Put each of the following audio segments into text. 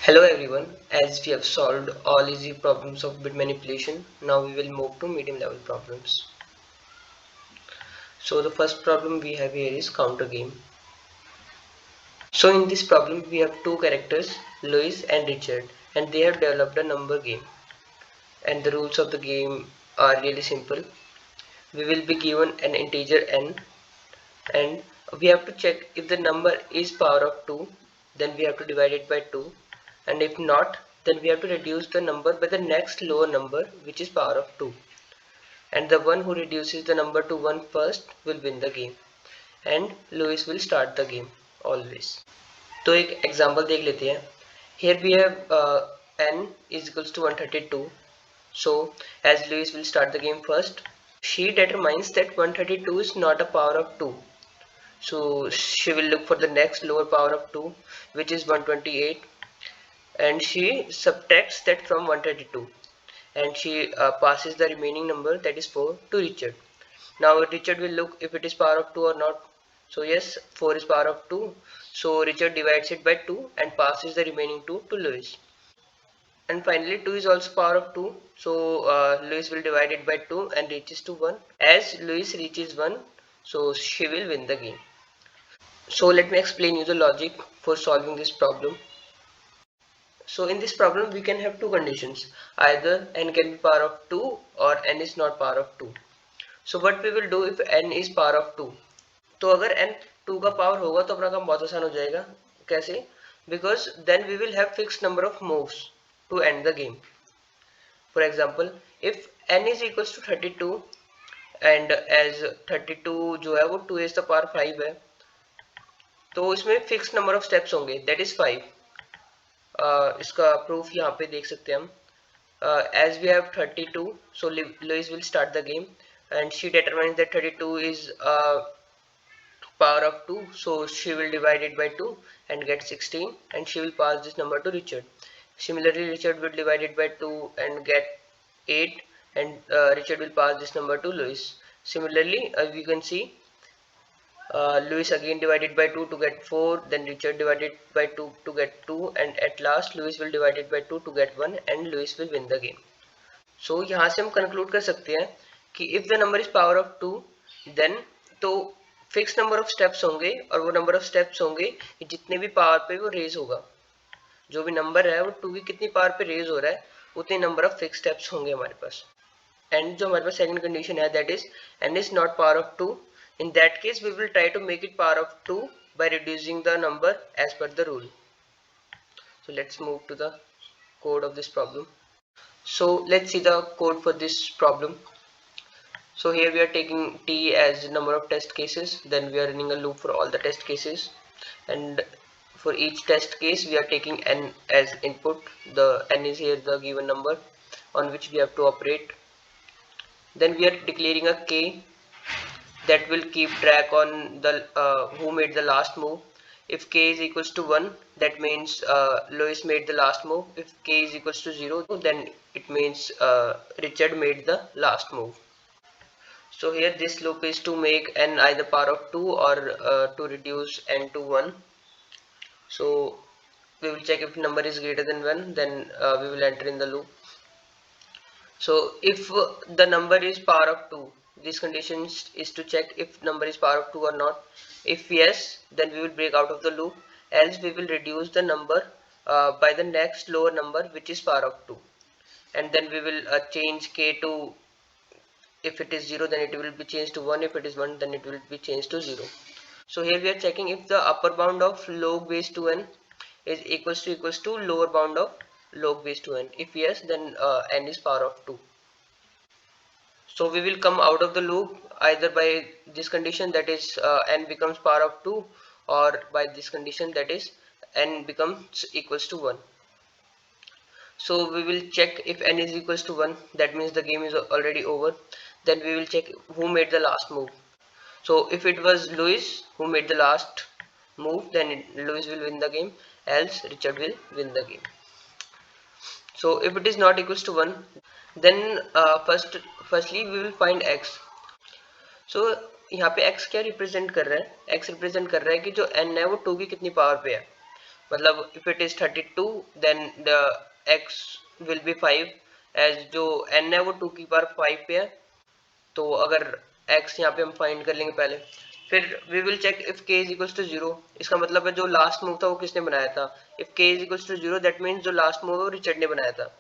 Hello everyone, as we have solved all easy problems of bit manipulation, now we will move to medium level problems. So the first problem we have here is counter game. So in this problem we have two characters, Louis and Richard, and they have developed a number game. And the rules of the game are really simple. We will be given an integer n, and we have to check if the number is power of 2, then we have to divide it by 2, and if not, then we have to reduce the number by the next lower number, which is power of 2, and the one who reduces the number to 1 first will win the game, and Louis will start the game always. तो एक example देख लेते हैं. Here we have n is equals to 132. So as Louis will start the game first, she determines that 132 is not a power of 2. So she will look for the next lower power of 2, which is 128, and she subtracts that from 132, and she passes the remaining number, that is 4, to Richard. Now Richard will look if it is power of 2 or not. So yes, 4 is power of 2, so Richard divides it by 2 and passes the remaining 2 to Louis. And finally 2 is also power of 2, so Louis will divide it by 2 and reaches to 1. As Louis reaches 1, so she will win the game. So let me explain you the logic for solving this problem. So in this problem we can have two conditions, either n can be power of 2 or n is not power of 2. So what we will do if n is power of 2, तो अगर n 2 का power होगा तो अपना काम बहुत आसान हो जाएगा. कैसे? Because then we will have fixed number of moves to end the game. For example, if n is equals to 32 and as 32 जो है वो 2 is the power 5 है, तो इसमें फिक्स नंबर ऑफ स्टेप्स होंगे, दैट इज 5. इसका proof यहाँ पे देख सकते हैं हम. As we have 32, so Louis will start the game, and she determines that 32 is power of 2, so she will divide it by 2 and get 16, and she will pass this number to Richard. Similarly, Richard will divide it by 2 and get 8, and Richard will pass this number to Louis. Similarly, as we can see, Louis again divided by 2 to get 4, then Richard divided by 2 to get 2, and at last Louis will divide it by 2 to get 1, and Louis will win the game. So यहाँ से हम conclude कर सकते हैं कि if the number is power of 2, then तो fix number of steps होंगे, और वो नंबर ऑफ स्टेप्स होंगे जितने भी पावर पे वो रेज होगा. जो भी नंबर है वो 2 की कितनी पावर पे रेज हो रहा है उतने नंबर ऑफ फिक्स स्टेप्स होंगे हमारे पास. एंड जो हमारे पास सेकंड कंडीशन है, that is n is not power of 2. In that case we will try to make it power of 2 by reducing the number as per the rule. So let's move to the code of this problem. So let's see the code for this problem. So here we are taking t as the number of test cases, then we are running a loop for all the test cases, and for each test case we are taking n as input. The n is here the given number on which we have to operate. Then we are declaring a k that will keep track on the who made the last move. If k is equals to 1, that means Louis made the last move. If k is equals to 0, then it means Richard made the last move. So here this loop is to make n either power of 2 or to reduce n to 1. So we will check if number is greater than 1, then we will enter in the loop. So if the number is power of 2, this condition is to check if number is power of 2 or not. If yes, then we will break out of the loop, else we will reduce the number by the next lower number, which is power of 2, and then we will change k to, if it is 0 then it will be changed to 1, if it is 1 then it will be changed to 0. So here we are checking if the upper bound of log base 2n is equals to lower bound of log base 2n. If yes, then n is power of 2. So we will come out of the loop either by this condition, that is n becomes power of 2, or by this condition, that is n becomes equals to 1. So we will check if n is equals to 1, that means the game is already over. Then we will check who made the last move. So if it was Louis who made the last move, then Louis will win the game, else Richard will win the game. So if it is not equals to 1, then firstly we will find x. So यहाँ पे x क्या represent कर रहा है? x represent कर रहा है कि जो n है वो 2 की कितनी पावर पे है. मतलब if it is 32 then the x will be 5 as जो n है वो 2 की पावर 5 पे है, तो अगर x यहाँ पे हम फाइंड कर लेंगे पहले, फिर we will check if k is equals to 0। इसका मतलब है जो लास्ट मूव था वो किसने बनाया था, if k is equals to 0 that means जो लास्ट मूव है वो रिचर्ड ने बनाया था।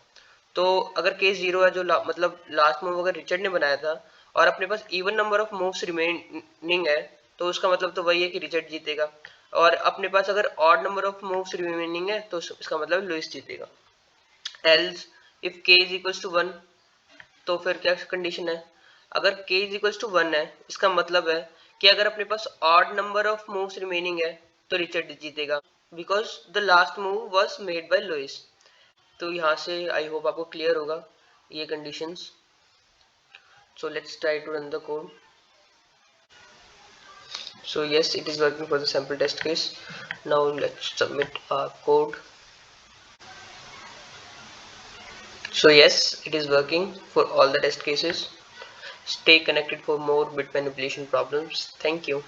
तो अगर k 0 है जो मतलब लास्ट मूव अगर रिचर्ड ने बनाया था और अपने पास even number of moves remaining है, तो उसका मतलब तो वही है कि रिचर्ड जीतेगा। और अपने पास अगर odd number of moves remaining है तो इसका मतलब लुइस जीतेगा। Else if k is equals to 1, तो फिर क्या कंडीशन है, अगर k इज इक्वल्स टू 1 है इसका मतलब है कि अगर अपने पास odd number of moves remaining है तो रिचर्ड जीतेगा, because the last move was made by Louis. तो यहाँ से आई होप आपको क्लियर होगा ये conditions. So let's try to run the code. So yes, it is working for the sample test case. Now let's submit our code. So yes, it is working for all the test cases. Stay connected for more bit manipulation problems. Thank you.